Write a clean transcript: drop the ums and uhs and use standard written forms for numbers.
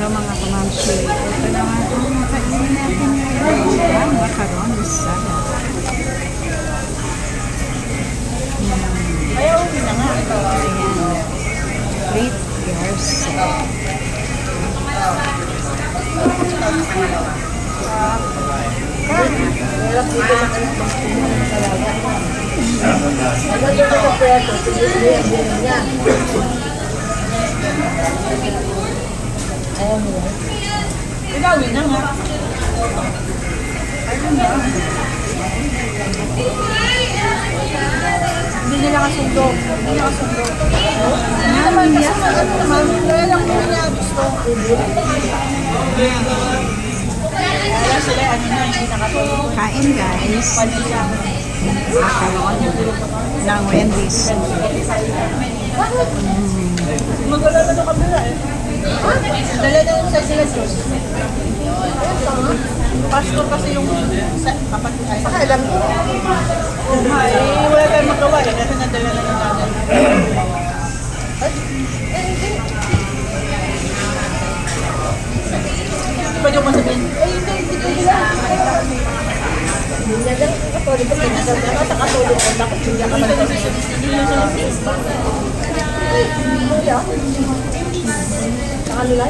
So mga kamamshi, ito naman ang kainin natin ngayon. Macaron with salad. Ayaw na nga. Ayan. Treat yourself. Hirap dito sa kayo magpunong talaga. Hanggang dito sa preto, tigil-tigil niya. Ayaw mo yan. Ilawin na nga. Ayun na. Hindi nila kasundo. Hindi nila kasundo. Hindi naman kasi ano naman. Kaya lang mo niya gusto. Kaya sila ano na, hindi nakatulog. Kain guys. Panila. Macaron ng Wendy's. Mag-alala na kabila eh. Dala na yung sa sila Diyos. Pastor kasi yung kapatid ay. Pakailan ko. Ay, wala tayong magawa eh. Kasi nadala na ng nanay. Pwede ko masabihin, hindi lang. Hindi lang katulad ko. Sa katulad ko, dapat hindi ka malagay. Sa kanila?